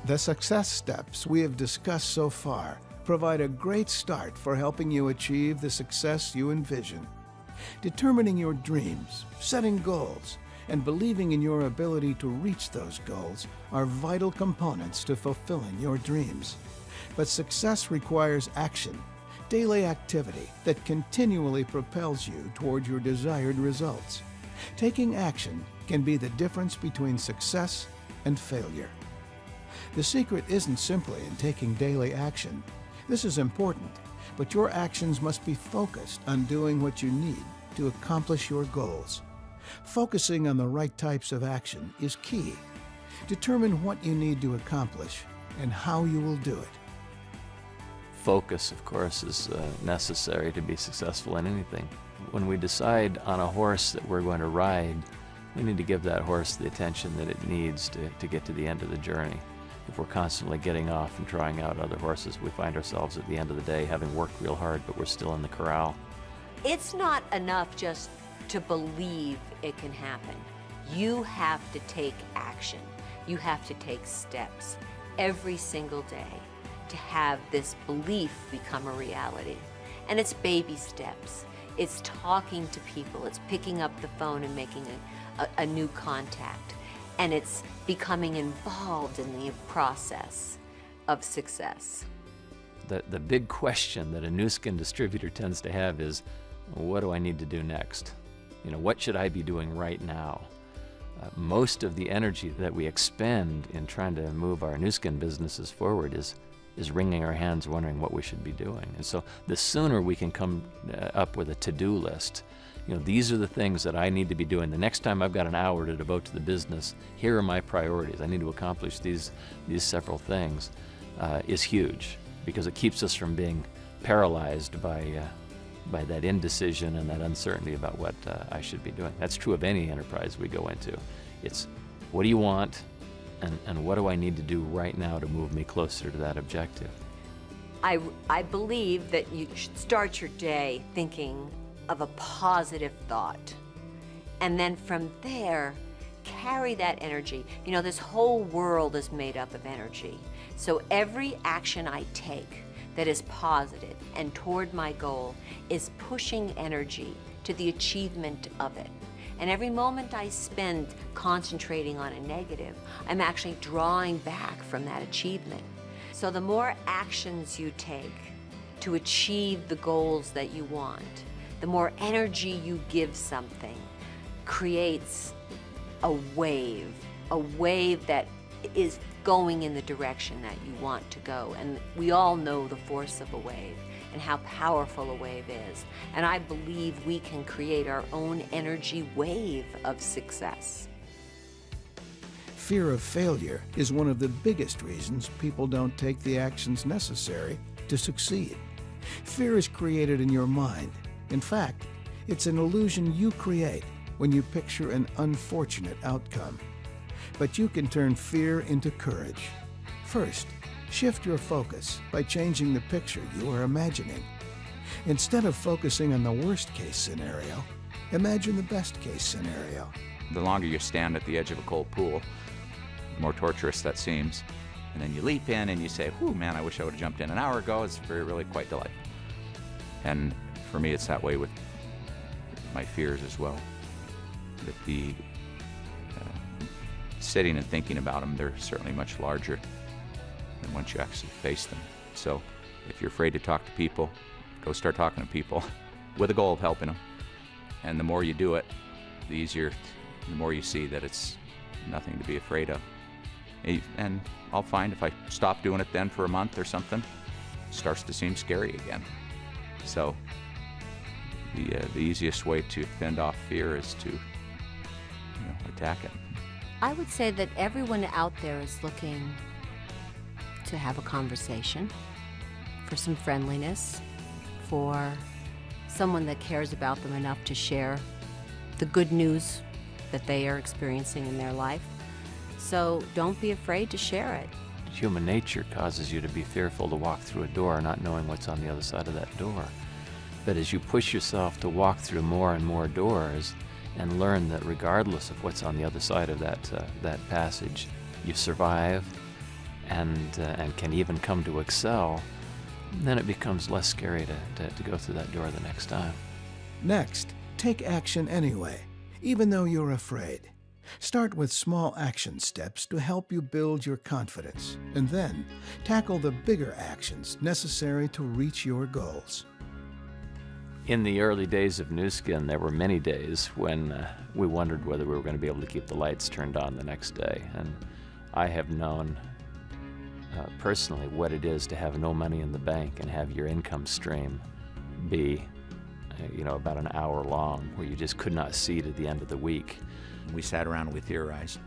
The success steps we have discussed so far provide a great start for helping you achieve the success you envision. Determining your dreams, setting goals, and believing in your ability to reach those goals are vital components to fulfilling your dreams. But success requires action, daily activity that continually propels you toward your desired results. Taking action can be the difference between success and failure. The secret isn't simply in taking daily action. This is important, but your actions must be focused on doing what you need to accomplish your goals. Focusing on the right types of action is key. Determine what you need to accomplish and how you will do it. Focus, of course, is necessary to be successful in anything. When we decide on a horse that we're going to ride, we need to give that horse the attention that it needs to get to the end of the journey. If we're constantly getting off and trying out other horses, we find ourselves at the end of the day having worked real hard, but we're still in the corral. It's not enough just to believe it can happen. You have to take action. You have to take steps every single day to have this belief become a reality. And it's baby steps. It's talking to people. It's picking up the phone and making a new contact. And it's becoming involved in the process of success. The big question that a new skin distributor tends to have is, what do I need to do next? What should I be doing right now? Most of the energy that we expend in trying to move our new skin businesses forward is wringing our hands wondering what we should be doing. And so the sooner we can come up with a to-do list, these are the things that I need to be doing. The next time I've got an hour to devote to the business, here are my priorities. I need to accomplish these several things, is huge, because it keeps us from being paralyzed by that indecision and that uncertainty about what I should be doing. That's true of any enterprise we go into. It's what do you want, and what do I need to do right now to move me closer to that objective? I believe that you should start your day thinking of a positive thought. And then from there, carry that energy. This whole world is made up of energy. So every action I take that is positive and toward my goal is pushing energy to the achievement of it. And every moment I spend concentrating on a negative, I'm actually drawing back from that achievement. So the more actions you take to achieve the goals that you want, the more energy you give something creates a wave that is going in the direction that you want to go. And we all know the force of a wave and how powerful a wave is. And I believe we can create our own energy wave of success. Fear of failure is one of the biggest reasons people don't take the actions necessary to succeed. Fear is created in your mind. In fact, it's an illusion you create when you picture an unfortunate outcome. But you can turn fear into courage. First, shift your focus by changing the picture you are imagining. Instead of focusing on the worst-case scenario, imagine the best-case scenario. The longer you stand at the edge of a cold pool, the more torturous that seems. And then you leap in and you say, whew, man, I wish I would have jumped in an hour ago. It's really quite delightful. And for me, it's that way with my fears as well. That the sitting and thinking about them, they're certainly much larger than once you actually face them. So if you're afraid to talk to people, go start talking to people with a goal of helping them. And the more you do it, the more you see that it's nothing to be afraid of. And I'll find if I stop doing it then for a month or something, it starts to seem scary again. So the easiest way to fend off fear is to attack it. I would say that everyone out there is looking to have a conversation, for some friendliness, for someone that cares about them enough to share the good news that they are experiencing in their life. So don't be afraid to share it. Human nature causes you to be fearful to walk through a door not knowing what's on the other side of that door. But as you push yourself to walk through more and more doors and learn that regardless of what's on the other side of that passage, you survive and can even come to excel, then it becomes less scary to go through that door the next time. Next, take action anyway, even though you're afraid. Start with small action steps to help you build your confidence, and then tackle the bigger actions necessary to reach your goals. In the early days of Nu Skin, there were many days when we wondered whether we were going to be able to keep the lights turned on the next day. And I have known personally what it is to have no money in the bank and have your income stream be about an hour long, where you just could not see to the end of the week. We sat around and we theorized,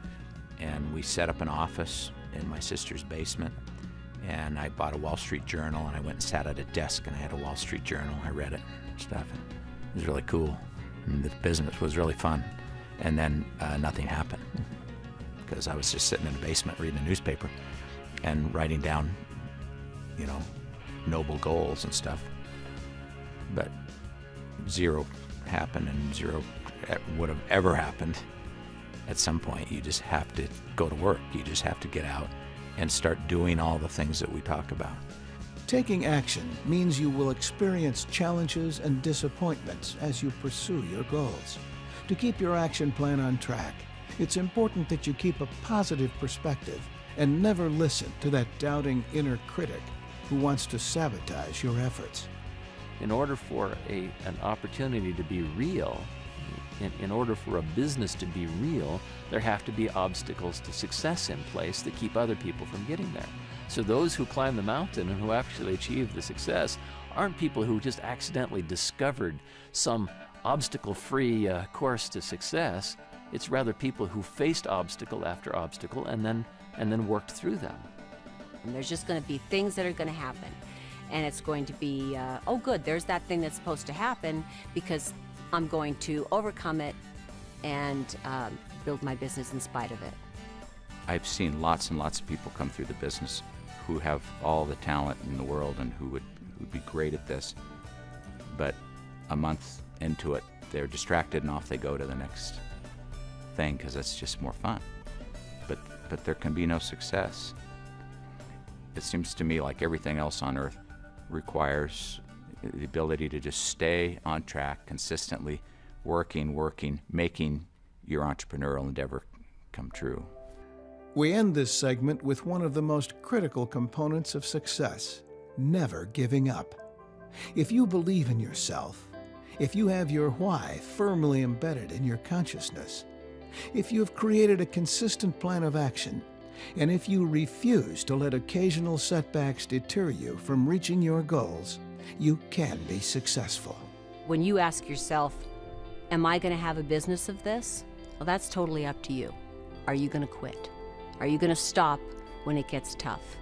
and we set up an office in my sister's basement, and I bought a Wall Street Journal, and I went and sat at a desk, and I had a Wall Street Journal. I read it and stuff, and it was really cool, and the business was really fun. And then nothing happened, because I was just sitting in the basement reading a newspaper and writing down, noble goals and stuff. But zero happened, and zero would have ever happened. At some point, you just have to go to work. You just have to get out and start doing all the things that we talk about. Taking action means you will experience challenges and disappointments as you pursue your goals. To keep your action plan on track, it's important that you keep a positive perspective and never listen to that doubting inner critic who wants to sabotage your efforts. In order for an opportunity to be real, in order for a business to be real, there have to be obstacles to success in place that keep other people from getting there. So those who climb the mountain and who actually achieve the success aren't people who just accidentally discovered some obstacle-free course to success. It's rather people who faced obstacle after obstacle and then worked through them. And there's just going to be things that are going to happen. And it's going to be, oh good, there's that thing that's supposed to happen, because I'm going to overcome it and build my business in spite of it. I've seen lots and lots of people come through the business who have all the talent in the world and who would be great at this, but a month into it, they're distracted and off they go to the next thing, because it's just more fun. But there can be no success. It seems to me like everything else on earth requires the ability to just stay on track, consistently working, making your entrepreneurial endeavor come true. We end this segment with one of the most critical components of success: never giving up. If you believe in yourself, if you have your why firmly embedded in your consciousness, if you have created a consistent plan of action, and if you refuse to let occasional setbacks deter you from reaching your goals, you can be successful. When you ask yourself, am I going to have a business of this? Well, that's totally up to you. Are you going to quit? Are you going to stop when it gets tough?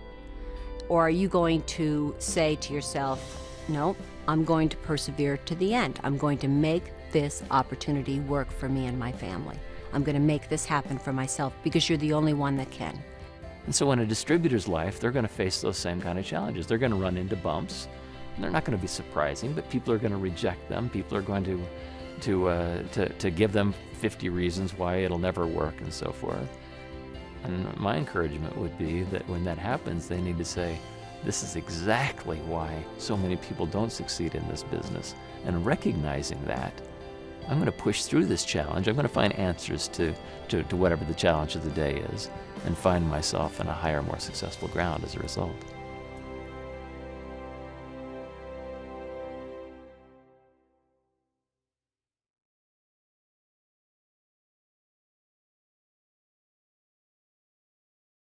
Or are you going to say to yourself, no, I'm going to persevere to the end. I'm going to make this opportunity work for me and my family. I'm going to make this happen for myself, because you're the only one that can. And so in a distributor's life, they're going to face those same kind of challenges. They're going to run into bumps. And they're not going to be surprising, but people are going to reject them. People are going to give them 50 reasons why it'll never work and so forth. And my encouragement would be that when that happens, they need to say, this is exactly why so many people don't succeed in this business. And recognizing that, I'm going to push through this challenge. I'm going to find answers to whatever the challenge of the day is, and find myself in a higher, more successful ground as a result.